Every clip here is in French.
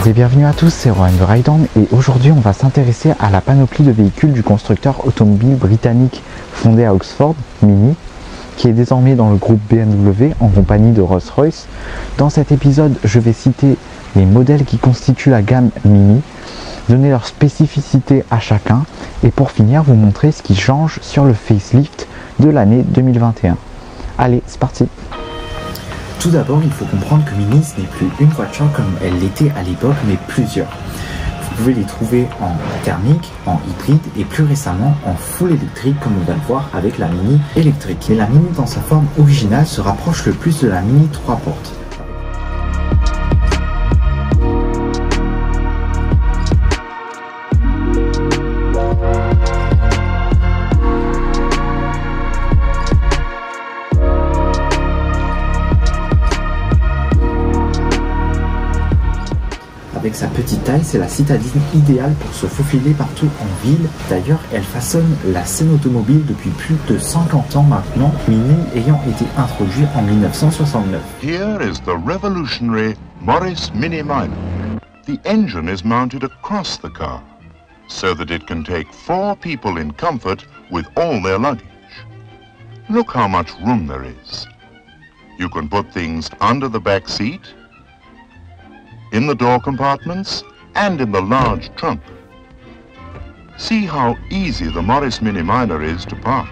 Et bienvenue à tous, c'est Rohan de Ride-On et aujourd'hui on va s'intéresser à la panoplie de véhicules du constructeur automobile britannique fondé à Oxford, Mini, qui est désormais dans le groupe BMW en compagnie de Rolls-Royce. Dans cet épisode, je vais citer les modèles qui constituent la gamme Mini, donner leurs spécificités à chacun et pour finir vous montrer ce qui change sur le facelift de l'année 2021. Allez, c'est parti! Tout d'abord, il faut comprendre que Mini, ce n'est plus une voiture comme elle l'était à l'époque, mais plusieurs. Vous pouvez les trouver en thermique, en hybride et plus récemment en full électrique comme on va le voir avec la Mini électrique. Mais la Mini dans sa forme originale se rapproche le plus de la Mini 3 portes. Avec sa petite taille, c'est la citadine idéale pour se faufiler partout en ville. D'ailleurs, elle façonne la scène automobile depuis plus de 50 ans maintenant, Mini ayant été introduit en 1969. Here is the revolutionary Morris Mini Minor. The engine is mounted across the car, so that it can take 4 people in comfort with all their luggage. Look how much room there is. You can put things under the back seat, in the door compartments, and in the large trunk. See how easy the Morris Mini Minor is to park.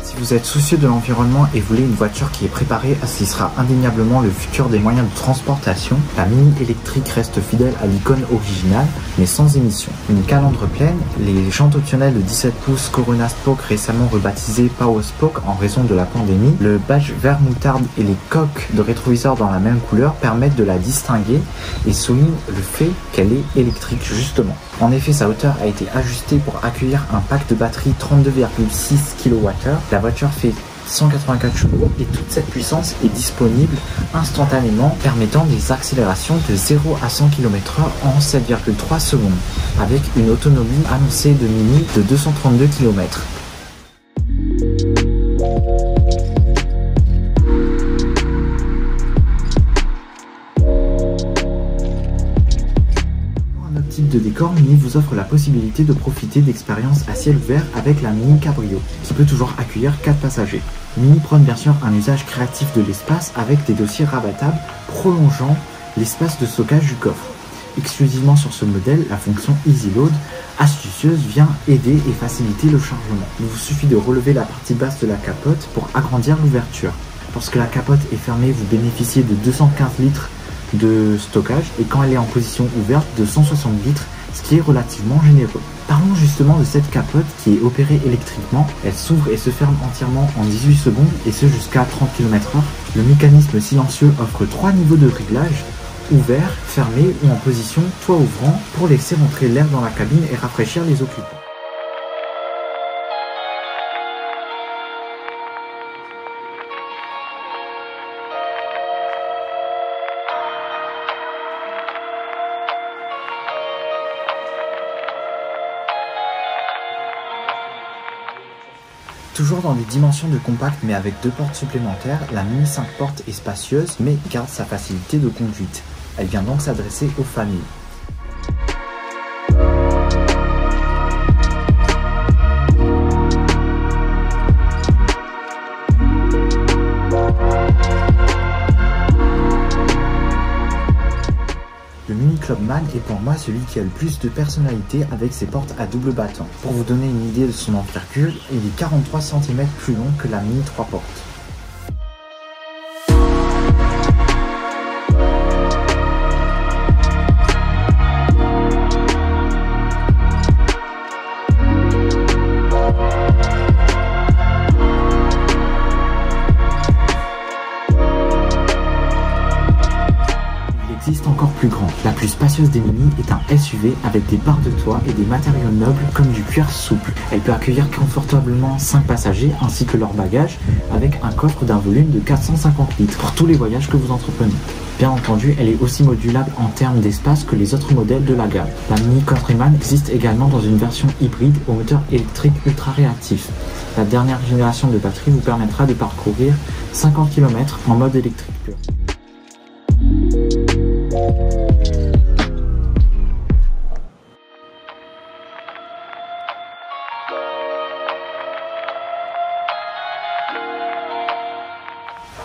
Si vous êtes soucieux de l'environnement et voulez une voiture qui est préparée à ce qui sera indéniablement le futur des moyens de transportation, la Mini électrique reste fidèle à l'icône originale, mais sans émission. Une calandre pleine, les jantes optionnelles de 17 pouces Corona Spoke récemment rebaptisées Power Spoke en raison de la pandémie, le badge vert moutarde et les coques de rétroviseur dans la même couleur permettent de la distinguer et soulignent le fait qu'elle est électrique justement. En effet, sa hauteur a été ajustée pour accueillir un pack de batterie 32,6 kWh. La voiture fait 184 chevaux et toute cette puissance est disponible instantanément, permettant des accélérations de 0 à 100 km/h en 7,3 secondes, avec une autonomie annoncée de Mini de 232 km. De décor, Mini vous offre la possibilité de profiter d'expériences à ciel ouvert avec la Mini Cabrio, qui peut toujours accueillir 4 passagers. Mini prône bien sûr un usage créatif de l'espace avec des dossiers rabattables prolongeant l'espace de stockage du coffre. Exclusivement sur ce modèle, la fonction Easy Load, astucieuse, vient aider et faciliter le chargement. Il vous suffit de relever la partie basse de la capote pour agrandir l'ouverture. Lorsque la capote est fermée, vous bénéficiez de 215 litres de stockage et quand elle est en position ouverte de 160 litres, ce qui est relativement généreux. Parlons justement de cette capote qui est opérée électriquement. Elle s'ouvre et se ferme entièrement en 18 secondes et ce jusqu'à 30 km/h. Le mécanisme silencieux offre 3 niveaux de réglage, ouvert, fermé ou en position toit ouvrant pour laisser rentrer l'air dans la cabine et rafraîchir les occupants. Toujours dans des dimensions de compact mais avec 2 portes supplémentaires, la Mini 5 portes est spacieuse mais garde sa facilité de conduite. Elle vient donc s'adresser aux familles. Le Mini Clubman est pour moi celui qui a le plus de personnalité avec ses portes à double battant. Pour vous donner une idée de son envergure, il est 43 cm plus long que la Mini 3 portes. Il existe encore encore plus grande. La plus spacieuse des Mini est un SUV avec des barres de toit et des matériaux nobles comme du cuir souple. Elle peut accueillir confortablement 5 passagers ainsi que leurs bagages avec un coffre d'un volume de 450 litres pour tous les voyages que vous entreprenez. Bien entendu, elle est aussi modulable en termes d'espace que les autres modèles de la gamme. La Mini Countryman existe également dans une version hybride au moteur électrique ultra réactif. La dernière génération de batterie vous permettra de parcourir 50 km en mode électrique pur.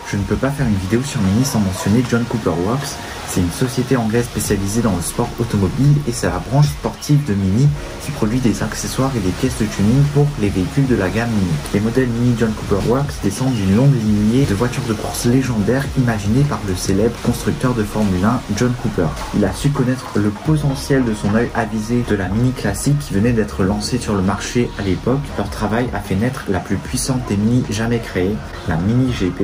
Je ne peux pas faire une vidéo sur Mini sans mentionner John Cooper Works. C'est une société anglaise spécialisée dans le sport automobile et c'est la branche sportive de Mini qui produit des accessoires et des pièces de tuning pour les véhicules de la gamme Mini. Les modèles Mini John Cooper Works descendent d'une longue lignée de voitures de course légendaires imaginées par le célèbre constructeur de Formule 1 John Cooper. Il a su connaître le potentiel de son œil avisé de la Mini classique qui venait d'être lancée sur le marché à l'époque. Leur travail a fait naître la plus puissante des Mini jamais créées, la Mini GP.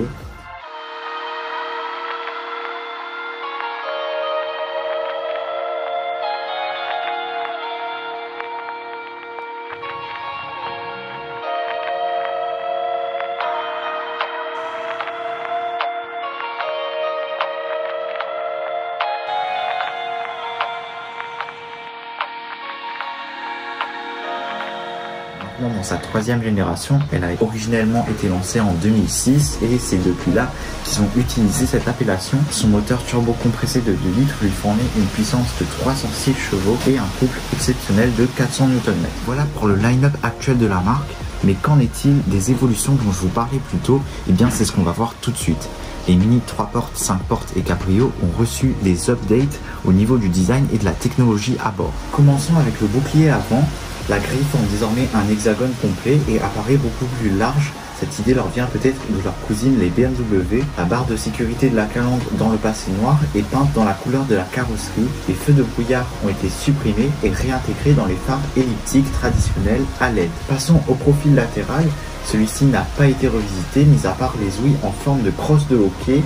Dans sa troisième génération, elle a originellement été lancée en 2006 et c'est depuis là qu'ils ont utilisé cette appellation. Son moteur turbo compressé de 2 litres lui fournit une puissance de 306 chevaux et un couple exceptionnel de 400 Nm. Voilà pour le line-up actuel de la marque, mais qu'en est-il des évolutions dont je vous parlais plus tôt? Eh bien c'est ce qu'on va voir tout de suite. Les Mini 3 portes, 5 portes et Cabrio ont reçu des updates au niveau du design et de la technologie à bord. Commençons avec le bouclier avant. La grille forme désormais un hexagone complet et apparaît beaucoup plus large. Cette idée leur vient peut-être de leur cousine les BMW. La barre de sécurité de la calandre dans le passé noir est peinte dans la couleur de la carrosserie. Les feux de brouillard ont été supprimés et réintégrés dans les phares elliptiques traditionnels à LED. Passons au profil latéral. Celui-ci n'a pas été revisité, mis à part les ouïes en forme de crosse de hockey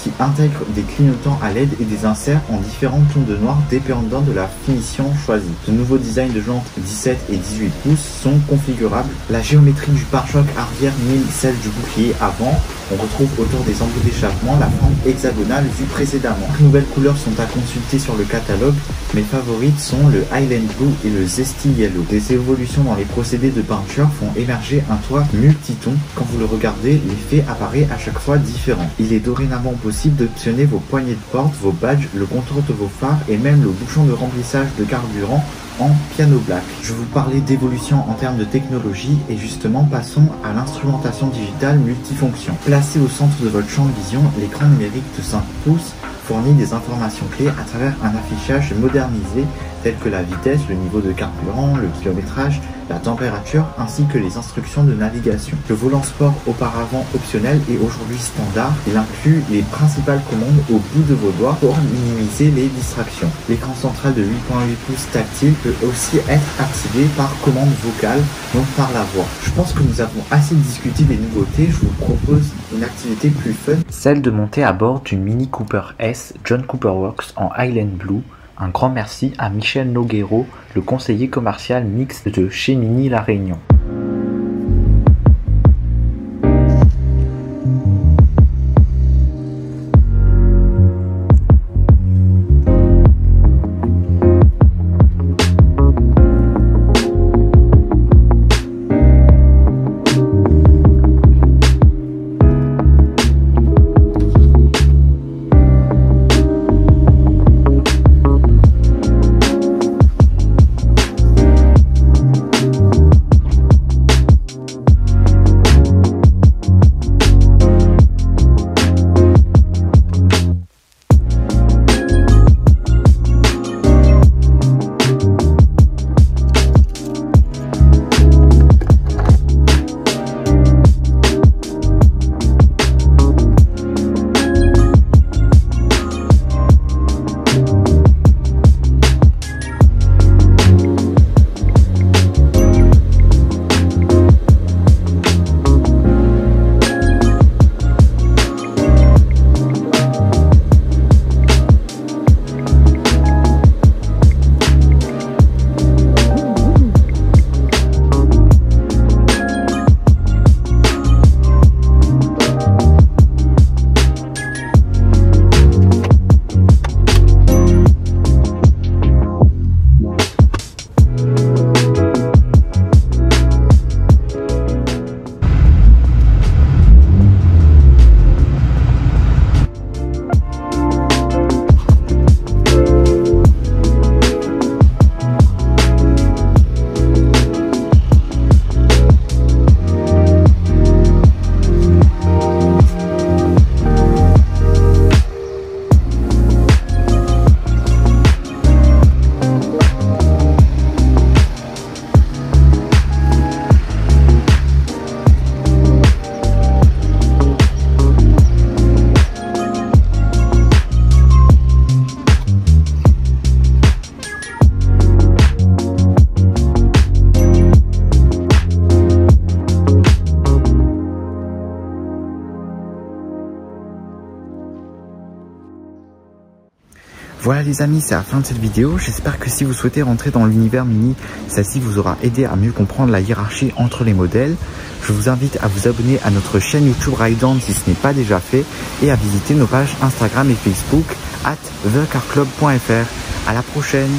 qui intègrent des clignotants à LED et des inserts en différents tons de noir dépendant de la finition choisie. De nouveaux designs de jantes 17 et 18 pouces sont configurables. La géométrie du pare-choc arrière mime celle du bouclier avant. On retrouve autour des embouts d'échappement la forme hexagonale vue précédemment. Les nouvelles couleurs sont à consulter sur le catalogue. Mes favorites sont le Highland Blue et le Zesty Yellow. Des évolutions dans les procédés de peinture font émerger un toit multiton. Quand vous le regardez, l'effet apparaît à chaque fois différent. Il est dorénavant possible d'optionner vos poignées de porte, vos badges, le contour de vos phares et même le bouchon de remplissage de carburant en piano black. Je vous parlais d'évolution en termes de technologie et justement passons à l'instrumentation digitale multifonction. Placé au centre de votre champ de vision, l'écran numérique de 5 pouces fournit des informations clés à travers un affichage modernisé tels que la vitesse, le niveau de carburant, le kilométrage, la température ainsi que les instructions de navigation. Le volant sport auparavant optionnel est aujourd'hui standard. Il inclut les principales commandes au bout de vos doigts pour minimiser les distractions. L'écran central de 8.8 pouces tactile peut aussi être activé par commande vocale, donc par la voix. Je pense que nous avons assez discuté des nouveautés. Je vous propose une activité plus fun, celle de monter à bord d'une Mini Cooper S John Cooper Works en Highland Blue. Un grand merci à Michel Noguero, le conseiller commercial mixte de chez Mini La Réunion. Voilà les amis, c'est la fin de cette vidéo. J'espère que si vous souhaitez rentrer dans l'univers Mini, celle-ci vous aura aidé à mieux comprendre la hiérarchie entre les modèles. Je vous invite à vous abonner à notre chaîne YouTube Ride-On si ce n'est pas déjà fait et à visiter nos pages Instagram et Facebook @thecarclub.fr. À la prochaine.